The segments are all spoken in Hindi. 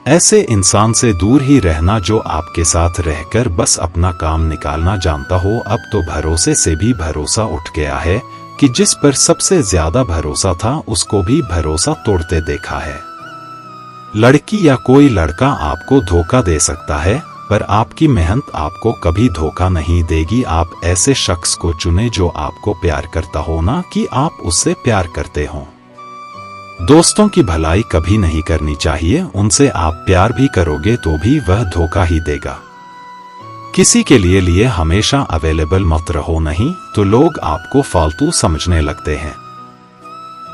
ऐसे इंसान से दूर ही रहना जो आपके साथ रहकर बस अपना काम निकालना जानता हो। अब तो भरोसे से भी भरोसा उठ गया है कि जिस पर सबसे ज्यादा भरोसा था उसको भी भरोसा तोड़ते देखा है। लड़की या कोई लड़का आपको धोखा दे सकता है, पर आपकी मेहनत आपको कभी धोखा नहीं देगी। आप ऐसे शख्स को चुने जो आपको प्यार करता हो, ना कि आप उससे प्यार करते हो। दोस्तों की भलाई कभी नहीं करनी चाहिए, उनसे आप प्यार भी करोगे तो भी वह धोखा ही देगा। किसी के लिए हमेशा अवेलेबल मत रहो, नहीं तो लोग आपको फालतू समझने लगते हैं।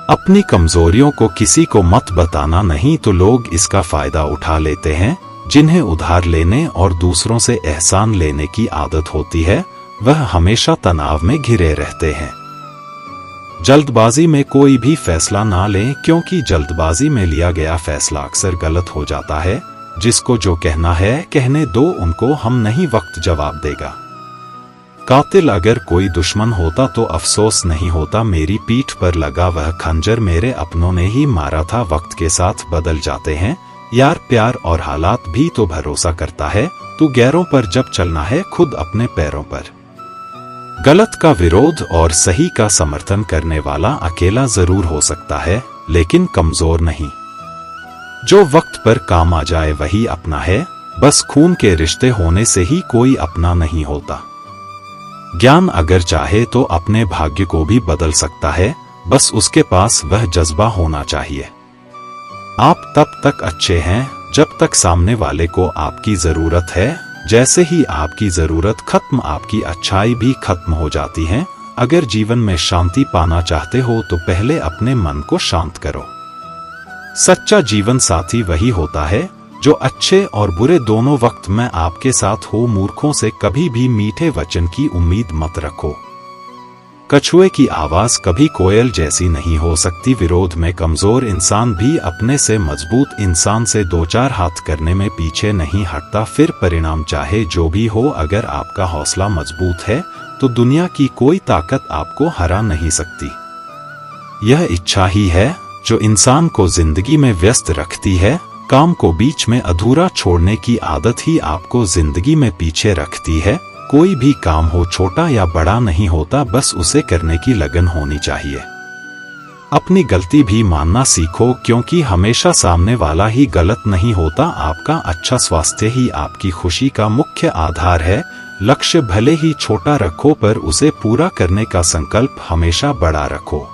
अपनी कमजोरियों को किसी को मत बताना, नहीं तो लोग इसका फायदा उठा लेते हैं। जिन्हें उधार लेने और दूसरों से एहसान लेने की आदत होती है वह हमेशा तनाव में घिरे रहते हैं। जल्दबाजी में कोई भी फैसला ना लें, क्योंकि जल्दबाजी में लिया गया फैसला अक्सर गलत हो जाता है। जिसको जो कहना है कहने दो, उनको हम नहीं, वक्त जवाब देगा। कातिल अगर कोई दुश्मन होता तो अफसोस नहीं होता, मेरी पीठ पर लगा वह खंजर मेरे अपनों ने ही मारा था। वक्त के साथ बदल जाते हैं यार, प्यार और हालात भी तो भरोसा करता है। तू गैरों पर जब चलना है खुद अपने पैरों पर। गलत का विरोध और सही का समर्थन करने वाला अकेला जरूर हो सकता है, लेकिन कमजोर नहीं। जो वक्त पर काम आ जाए वही अपना है, बस खून के रिश्ते होने से ही कोई अपना नहीं होता। ज्ञान अगर चाहे तो अपने भाग्य को भी बदल सकता है, बस उसके पास वह जज्बा होना चाहिए। आप तब तक अच्छे हैं जब तक सामने वाले को आपकी जरूरत है। जैसे ही आपकी जरूरत खत्म, आपकी अच्छाई भी खत्म हो जाती है। अगर जीवन में शांति पाना चाहते हो तो पहले अपने मन को शांत करो। सच्चा जीवन साथी वही होता है जो अच्छे और बुरे दोनों वक्त में आपके साथ हो। मूर्खों से कभी भी मीठे वचन की उम्मीद मत रखो। कछुए की आवाज कभी कोयल जैसी नहीं हो सकती। विरोध में कमजोर इंसान भी अपने से मजबूत इंसान से दो चार हाथ करने में पीछे नहीं हटता। फिर परिणाम चाहे जो भी हो, अगर आपका हौसला मजबूत है तो दुनिया की कोई ताकत आपको हरा नहीं सकती। यह इच्छा ही है जो इंसान को जिंदगी में व्यस्त रखती है। काम को बीच में अधूरा छोड़ने की आदत ही आपको जिंदगी में पीछे रखती है। कोई भी काम हो, छोटा या बड़ा नहीं होता, बस उसे करने की लगन होनी चाहिए। अपनी गलती भी मानना सीखो, क्योंकि हमेशा सामने वाला ही गलत नहीं होता। आपका अच्छा स्वास्थ्य ही आपकी खुशी का मुख्य आधार है। लक्ष्य भले ही छोटा रखो, पर उसे पूरा करने का संकल्प हमेशा बड़ा रखो।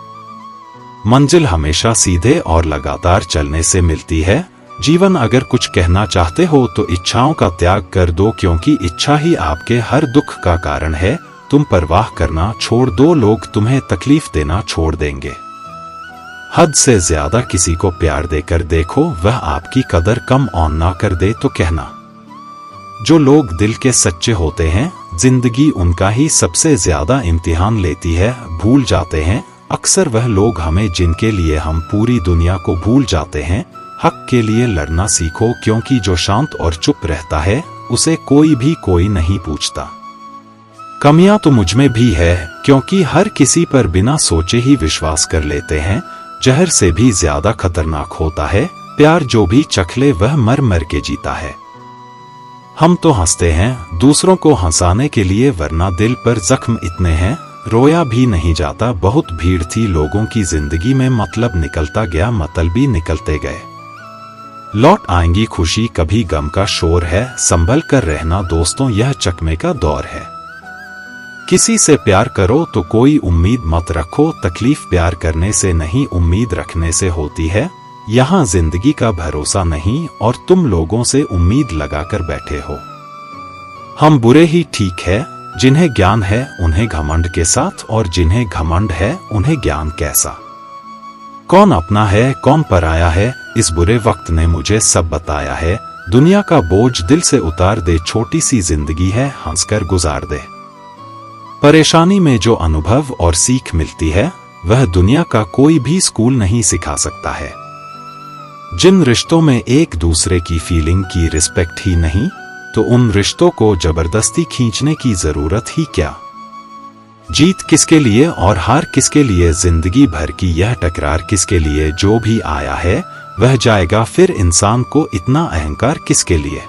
मंजिल हमेशा सीधे और लगातार चलने से मिलती है। जीवन अगर कुछ कहना चाहते हो तो इच्छाओं का त्याग कर दो, क्योंकि इच्छा ही आपके हर दुख का कारण है। तुम परवाह करना छोड़ दो, लोग तुम्हें तकलीफ देना छोड़ देंगे। हद से ज्यादा किसी को प्यार देकर देखो, वह आपकी कदर कम ऑन ना कर दे तो कहना। जो लोग दिल के सच्चे होते हैं, जिंदगी उनका ही सबसे ज्यादा इम्तिहान लेती है। भूल जाते हैं अक्सर वह लोग हमें जिनके लिए हम पूरी दुनिया को भूल जाते हैं। हक के लिए लड़ना सीखो, क्योंकि जो शांत और चुप रहता है उसे कोई नहीं पूछता। कमियां तो मुझमें भी है, क्योंकि हर किसी पर बिना सोचे ही विश्वास कर लेते हैं। जहर से भी ज्यादा खतरनाक होता है प्यार, जो भी चख ले वह मर मर के जीता है। हम तो हंसते हैं दूसरों को हंसाने के लिए, वरना दिल पर जख्म इतने हैं रोया भी नहीं जाता। बहुत भीड़ थी लोगों की जिंदगी में, मतलब निकलता गया, मतलबी निकलते गए। लौट आएंगी खुशी, कभी गम का शोर है। संभल कर रहना दोस्तों, यह चकमे का दौर है। किसी से प्यार करो तो कोई उम्मीद मत रखो। तकलीफ प्यार करने से नहीं, उम्मीद रखने से होती है। यहाँ जिंदगी का भरोसा नहीं और तुम लोगों से उम्मीद लगाकर बैठे हो। हम बुरे ही ठीक है, जिन्हें ज्ञान है उन्हें घमंड के साथ, और जिन्हें घमंड है उन्हें ज्ञान कैसा। कौन अपना है कौन पराया है, इस बुरे वक्त ने मुझे सब बताया है। दुनिया का बोझ दिल से उतार दे, छोटी सी जिंदगी है हंसकर गुजार दे। परेशानी में जो अनुभव और सीख मिलती है वह दुनिया का कोई भी स्कूल नहीं सिखा सकता है। जिन रिश्तों में एक दूसरे की फीलिंग की रिस्पेक्ट ही नहीं, तो उन रिश्तों को जबरदस्ती खींचने की जरूरत ही क्या। जीत किसके लिए और हार किसके लिए, जिंदगी भर की यह टकरार किसके लिए। जो भी आया है वह जाएगा, फिर इंसान को इतना अहंकार किसके लिए?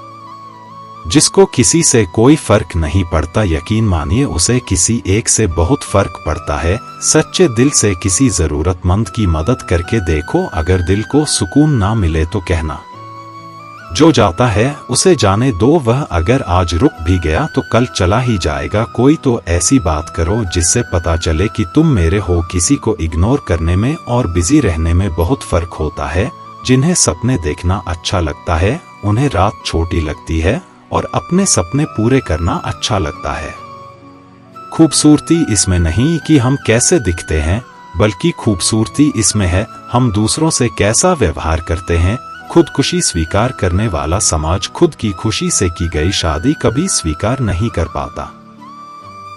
जिसको किसी से कोई फर्क नहीं पड़ता, यकीन मानिए उसे किसी एक से बहुत फर्क पड़ता है। सच्चे दिल से किसी जरूरतमंद की मदद करके देखो, अगर दिल को सुकून ना मिले तो कहना। जो जाता है उसे जाने दो, वह अगर आज रुक भी गया तो कल चला ही जाएगा। कोई तो ऐसी बात करो जिससे पता चले कि तुम मेरे हो। किसी को इग्नोर करने में और बिजी रहने में बहुत फर्क होता है। जिन्हें सपने देखना अच्छा लगता है उन्हें रात छोटी लगती है, और अपने सपने पूरे करना अच्छा लगता है। खूबसूरती इसमें नहीं कि हम कैसे दिखते हैं, बल्कि खूबसूरती इसमें है हम दूसरों से कैसा व्यवहार करते हैं। खुदकुशी स्वीकार करने वाला समाज खुद की खुशी से की गई शादी कभी स्वीकार नहीं कर पाता।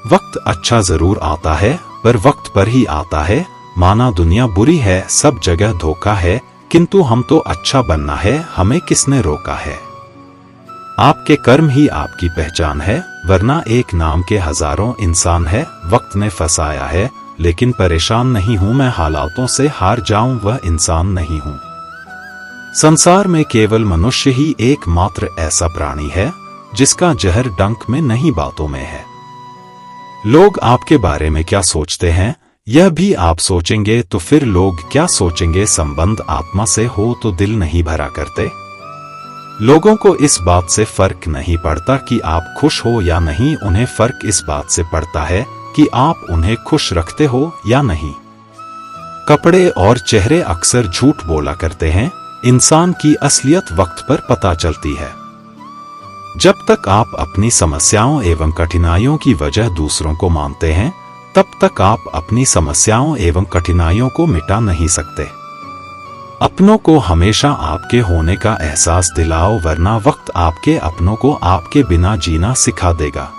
वक्त अच्छा जरूर आता है, पर वक्त पर ही आता है। माना दुनिया बुरी है, सब जगह धोखा है, किंतु हम तो अच्छा बनना है, हमें किसने रोका है? आपके कर्म ही आपकी पहचान है, वरना एक नाम के हजारों इंसान है। वक्त ने फंसाया है, लेकिन परेशान नहीं हूं मैं, हालातों से हार जाऊं वह इंसान नहीं हूं। संसार में केवल मनुष्य ही एकमात्र ऐसा प्राणी है जिसका जहर डंक में नहीं बातों में है। लोग आपके बारे में क्या सोचते हैं यह भी आप सोचेंगे तो फिर लोग क्या सोचेंगे? संबंध आत्मा से हो तो दिल नहीं भरा करते। लोगों को इस बात से फर्क नहीं पड़ता कि आप खुश हो या नहीं, उन्हें फर्क इस बात से पड़ता है कि आप उन्हें खुश रखते हो या नहीं। कपड़े और चेहरे अक्सर झूठ बोला करते हैं, इंसान की असलियत वक्त पर पता चलती है। जब तक आप अपनी समस्याओं एवं कठिनाइयों की वजह दूसरों को मानते हैं, तब तक आप अपनी समस्याओं एवं कठिनाइयों को मिटा नहीं सकते। अपनों को हमेशा आपके होने का एहसास दिलाओ, वरना वक्त आपके अपनों को आपके बिना जीना सिखा देगा।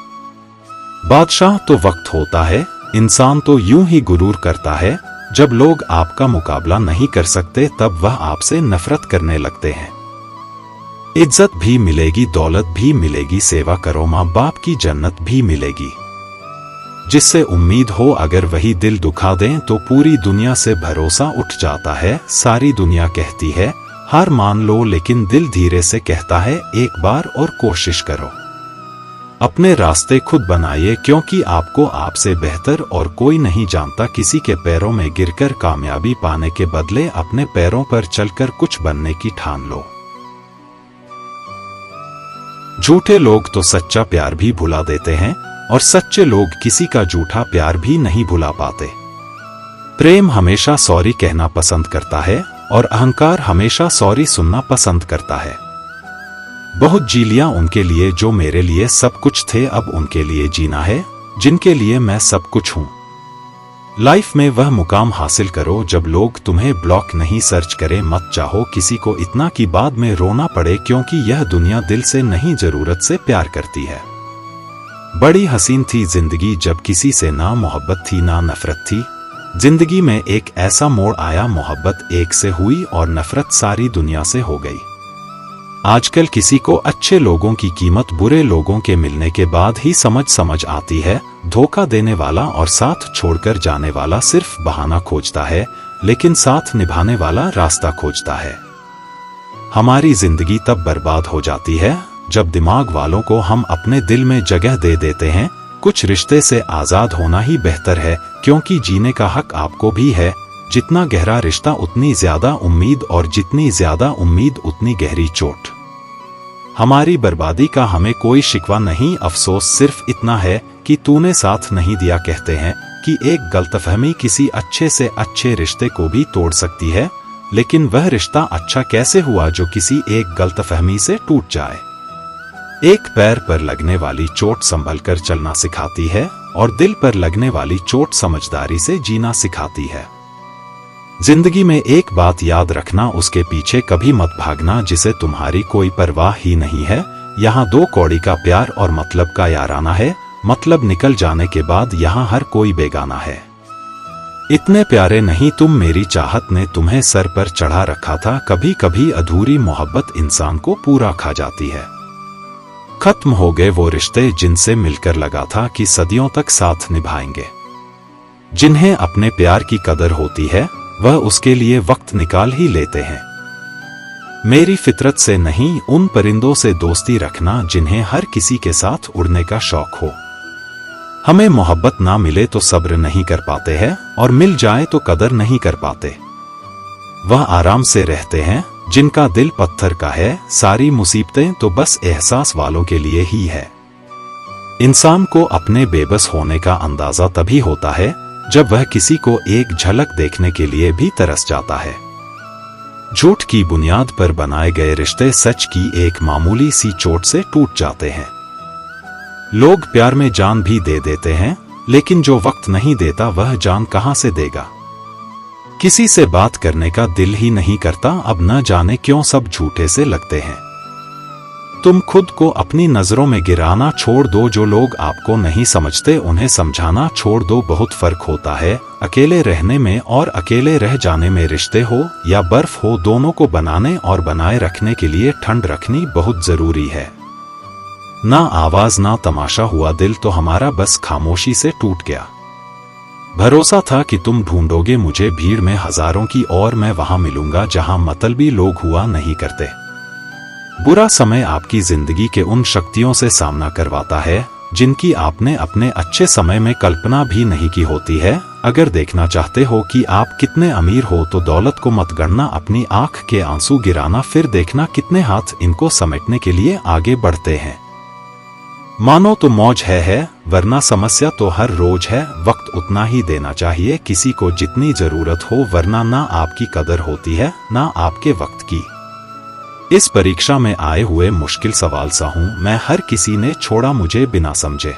बादशाह तो वक्त होता है, इंसान तो यूं ही गुरूर करता है। जब लोग आपका मुकाबला नहीं कर सकते तब वह आपसे नफरत करने लगते हैं। इज्जत भी मिलेगी, दौलत भी मिलेगी, सेवा करो माँ बाप की जन्नत भी मिलेगी। जिससे उम्मीद हो अगर वही दिल दुखा दें तो पूरी दुनिया से भरोसा उठ जाता है। सारी दुनिया कहती है हार मान लो, लेकिन दिल धीरे से कहता है एक बार और कोशिश करो। अपने रास्ते खुद बनाइए, क्योंकि आपको आपसे बेहतर और कोई नहीं जानता। किसी के पैरों में गिरकर कामयाबी पाने के बदले अपने पैरों पर चलकर कुछ बनने की ठान लो। झूठे लोग तो सच्चा प्यार भी भुला देते हैं, और सच्चे लोग किसी का झूठा प्यार भी नहीं भुला पाते। प्रेम हमेशा सॉरी कहना पसंद करता है, और अहंकार हमेशा सॉरी सुनना पसंद करता है। बहुत जी लिया उनके लिए जो मेरे लिए सब कुछ थे, अब उनके लिए जीना है जिनके लिए मैं सब कुछ हूं। लाइफ में वह मुकाम हासिल करो जब लोग तुम्हें ब्लॉक नहीं सर्च करें। मत चाहो किसी को इतना कि बाद में रोना पड़े, क्योंकि यह दुनिया दिल से नहीं जरूरत से प्यार करती है। बड़ी हसीन थी जिंदगी जब किसी से ना मोहब्बत थी ना नफरत थी। जिंदगी में एक ऐसा मोड़ आया, मोहब्बत एक से हुई और नफरत सारी दुनिया से हो गई। आजकल किसी को अच्छे लोगों की कीमत बुरे लोगों के मिलने के बाद ही समझ आती है। धोखा देने वाला और साथ छोड़कर जाने वाला सिर्फ बहाना खोजता है, लेकिन साथ निभाने वाला रास्ता खोजता है। हमारी जिंदगी तब बर्बाद हो जाती है जब दिमाग वालों को हम अपने दिल में जगह दे देते हैं। कुछ रिश्ते से आजाद होना ही बेहतर है, क्योंकि जीने का हक आपको भी है। जितना गहरा रिश्ता उतनी ज्यादा उम्मीद, और जितनी ज्यादा उम्मीद उतनी गहरी चोट। हमारी बर्बादी का हमें कोई शिकवा नहीं, अफसोस सिर्फ इतना है कि तूने साथ नहीं दिया। कहते हैं कि एक गलतफहमी किसी अच्छे से अच्छे रिश्ते को भी तोड़ सकती है, लेकिन वह रिश्ता अच्छा कैसे हुआ जो किसी एक गलतफहमी से टूट जाए। एक पैर पर लगने वाली चोट संभल कर चलना सिखाती है, और दिल पर लगने वाली चोट समझदारी से जीना सिखाती है। जिंदगी में एक बात याद रखना, उसके पीछे कभी मत भागना जिसे तुम्हारी कोई परवाह ही नहीं है। यहाँ दो कौड़ी का प्यार और मतलब का याराना है। मतलब निकल जाने के बाद यहाँ हर कोई बेगाना है। इतने प्यारे नहीं तुम, मेरी चाहत ने तुम्हें सर पर चढ़ा रखा था। कभी कभी अधूरी मोहब्बत इंसान को पूरा खा जाती है। खत्म हो गए वो रिश्ते जिनसे मिलकर लगा था कि सदियों तक साथ निभाएंगे। जिन्हें अपने प्यार की कदर होती है वह उसके लिए वक्त निकाल ही लेते हैं। मेरी फितरत से नहीं, उन परिंदों से दोस्ती रखना जिन्हें हर किसी के साथ उड़ने का शौक हो। हमें मोहब्बत ना मिले तो सब्र नहीं कर पाते हैं, और मिल जाए तो कदर नहीं कर पाते। वह आराम से रहते हैं जिनका दिल पत्थर का है। सारी मुसीबतें तो बस एहसास वालों के लिए ही है। इंसान को अपने बेबस होने का अंदाजा तभी होता है जब वह किसी को एक झलक देखने के लिए भी तरस जाता है। झूठ की बुनियाद पर बनाए गए रिश्ते सच की एक मामूली सी चोट से टूट जाते हैं। लोग प्यार में जान भी दे देते हैं, लेकिन जो वक्त नहीं देता वह जान कहां से देगा। किसी से बात करने का दिल ही नहीं करता, अब न जाने क्यों सब झूठे से लगते हैं। तुम खुद को अपनी नजरों में गिराना छोड़ दो। जो लोग आपको नहीं समझते उन्हें समझाना छोड़ दो। बहुत फर्क होता है अकेले रहने में और अकेले रह जाने में। रिश्ते हो या बर्फ हो, दोनों को बनाने और बनाए रखने के लिए ठंड रखनी बहुत जरूरी है। ना आवाज ना तमाशा हुआ दिल तो हमारा, बस खामोशी से टूट गया। भरोसा था कि तुम ढूंढोगे मुझे भीड़ में हजारों की, और मैं वहां मिलूंगा जहां मतलबी लोग हुआ नहीं करते। बुरा समय आपकी जिंदगी के उन शक्तियों से सामना करवाता है जिनकी आपने अपने अच्छे समय में कल्पना भी नहीं की होती है। अगर देखना चाहते हो कि आप कितने अमीर हो तो दौलत को मत गणना, अपनी आंख के आंसू गिराना, फिर देखना कितने हाथ इनको समेटने के लिए आगे बढ़ते हैं। मानो तो मौज है, वरना समस्या तो हर रोज है। वक्त उतना ही देना चाहिए किसी को जितनी जरूरत हो, वरना ना आपकी कदर होती है ना आपके वक्त की। इस परीक्षा में आए हुए मुश्किल सवाल सा हूं मैं, हर किसी ने छोड़ा मुझे बिना समझे।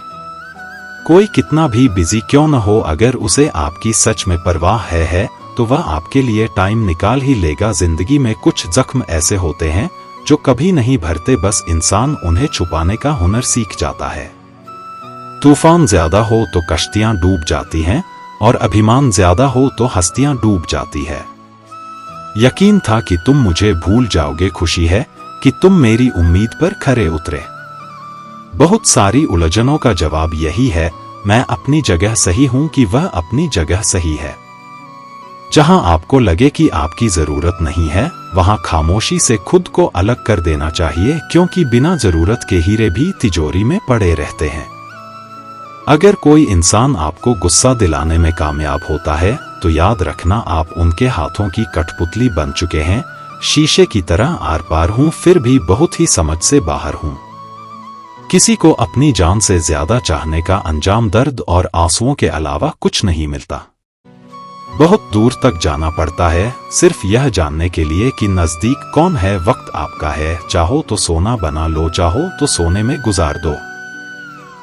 कोई कितना भी बिजी क्यों न हो, अगर उसे आपकी सच में परवाह है तो वह आपके लिए टाइम निकाल ही लेगा। जिंदगी में कुछ जख्म ऐसे होते हैं जो कभी नहीं भरते, बस इंसान उन्हें छुपाने का हुनर सीख जाता है। तूफान ज्यादा हो तो कश्तियां डूब जाती हैं, और अभिमान ज्यादा हो तो हस्तियां डूब जाती है। यकीन था कि तुम मुझे भूल जाओगे, खुशी है कि तुम मेरी उम्मीद पर खरे उतरे। बहुत सारी उलझनों का जवाब यही है, मैं अपनी जगह सही हूं कि वह अपनी जगह सही है। जहां आपको लगे कि आपकी जरूरत नहीं है, वहां खामोशी से खुद को अलग कर देना चाहिए, क्योंकि बिना जरूरत के हीरे भी तिजोरी में पड़े रहते हैं। अगर कोई इंसान आपको गुस्सा दिलाने में कामयाब होता है तो याद रखना आप उनके हाथों की कठपुतली बन चुके हैं। शीशे की तरह आर पार हूं, फिर भी बहुत ही समझ से बाहर हूं। किसी को अपनी जान से ज्यादा चाहने का अंजाम दर्द और आंसुओं के अलावा कुछ नहीं मिलता। बहुत दूर तक जाना पड़ता है सिर्फ यह जानने के लिए कि नजदीक कौन है। वक्त आपका है, चाहो तो सोना बना लो, चाहो तो सोने में गुजार दो।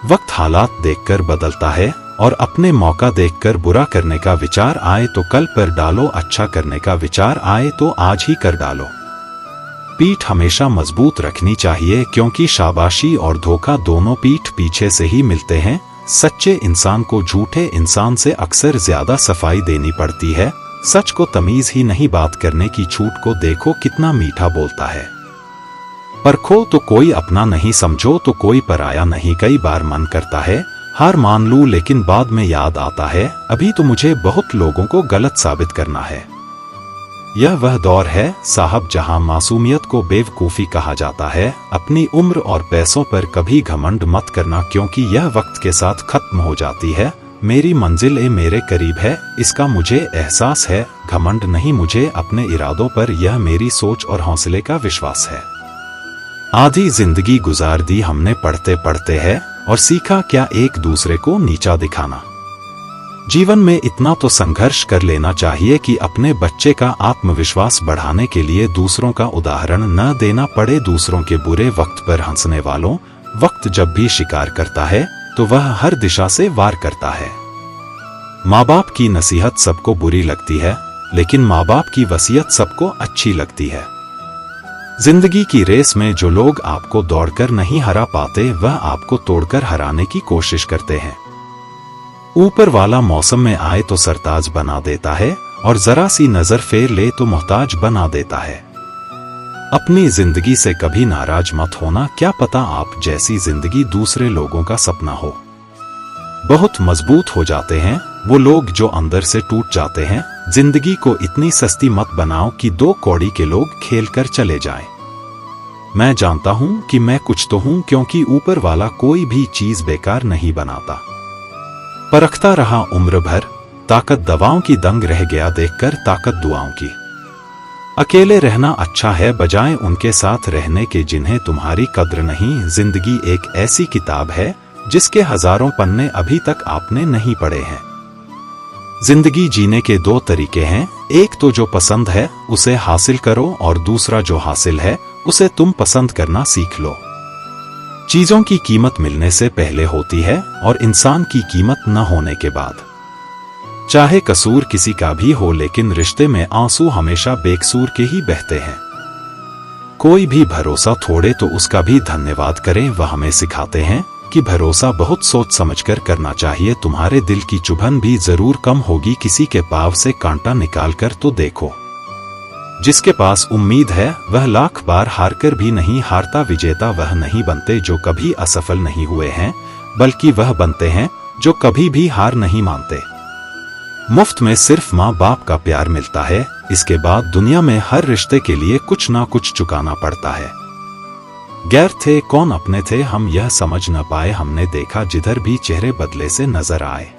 वक्त हालात देखकर बदलता है, और अपने मौका देखकर बुरा करने का विचार आए तो कल पर डालो, अच्छा करने का विचार आए तो आज ही कर डालो। पीठ हमेशा मजबूत रखनी चाहिए, क्योंकि शाबाशी और धोखा दोनों पीठ पीछे से ही मिलते हैं। सच्चे इंसान को झूठे इंसान से अक्सर ज्यादा सफाई देनी पड़ती है। सच को तमीज ही नहीं बात करने की छूट को देखो कितना मीठा बोलता है। परखो तो कोई अपना नहीं, समझो तो कोई पराया नहीं। कई बार मन करता है हार मान लूं, लेकिन बाद में याद आता है अभी तो मुझे बहुत लोगों को गलत साबित करना है। यह वह दौर है साहब जहां मासूमियत को बेवकूफी कहा जाता है। अपनी उम्र और पैसों पर कभी घमंड मत करना, क्योंकि यह वक्त के साथ खत्म हो जाती है। मेरी मंजिल मेरे करीब है, इसका मुझे एहसास है। घमंड नहीं मुझे अपने इरादों पर, यह मेरी सोच और हौसले का विश्वास है। आधी जिंदगी गुजार दी हमने पढ़ते पढ़ते है, और सीखा क्या एक दूसरे को नीचा दिखाना। जीवन में इतना तो संघर्ष कर लेना चाहिए कि अपने बच्चे का आत्मविश्वास बढ़ाने के लिए दूसरों का उदाहरण न देना पड़े। दूसरों के बुरे वक्त पर हंसने वालों, वक्त जब भी शिकार करता है तो वह हर दिशा से वार करता है। माँ बाप की नसीहत सबको बुरी लगती है, लेकिन माँ बाप की वसीयत सबको अच्छी लगती है। जिंदगी की रेस में जो लोग आपको दौड़कर नहीं हरा पाते, वह आपको तोड़कर हराने की कोशिश करते हैं। ऊपर वाला मौसम में आए तो सरताज बना देता है, और जरा सी नजर फेर ले तो मोहताज बना देता है। अपनी जिंदगी से कभी नाराज मत होना, क्या पता आप जैसी जिंदगी दूसरे लोगों का सपना हो। बहुत मजबूत हो जाते हैं वो लोग जो अंदर से टूट जाते हैं। जिंदगी को इतनी सस्ती मत बनाओ कि 2 कौड़ी के लोग खेल कर चले जाएं। मैं जानता हूं कि मैं कुछ तो हूं, क्योंकि ऊपर वाला कोई भी चीज बेकार नहीं बनाता। परखता रहा उम्र भर, ताकत दवाओं की, दंग रह गया देखकर ताकत दुआओं की। अकेले रहना अच्छा है बजाय उनके साथ रहने के जिन्हें तुम्हारी कद्र नहीं। जिंदगी एक ऐसी किताब है जिसके हजारों पन्ने अभी तक आपने नहीं पढ़े हैं। जिंदगी जीने के 2 तरीके हैं, एक तो जो पसंद है उसे हासिल करो और दूसरा जो हासिल है उसे तुम पसंद करना सीख लो। चीजों की कीमत मिलने से पहले होती है और इंसान की कीमत न होने के बाद। चाहे कसूर किसी का भी हो, लेकिन रिश्ते में आंसू हमेशा बेकसूर के ही बहते हैं। कोई भी भरोसा तोड़े तो उसका भी धन्यवाद करें। वह हमें सिखाते हैं कि भरोसा बहुत सोच समझकर करना चाहिए। तुम्हारे दिल की चुभन भी जरूर कम होगी किसी के पाव से कांटा निकाल कर तो देखो। जिसके पास उम्मीद है वह लाख बार हारकर भी नहीं हारता। विजेता वह नहीं बनते जो कभी असफल नहीं हुए हैं, बल्कि वह बनते हैं जो कभी भी हार नहीं मानते। मुफ्त में सिर्फ माँ बाप का प्यार मिलता है, इसके बाद दुनिया में हर रिश्ते के लिए कुछ ना कुछ चुकाना पड़ता है। गैर थे कौन अपने थे हम यह समझ न पाए। हमने देखा जिधर भी चेहरे बदले से नजर आए।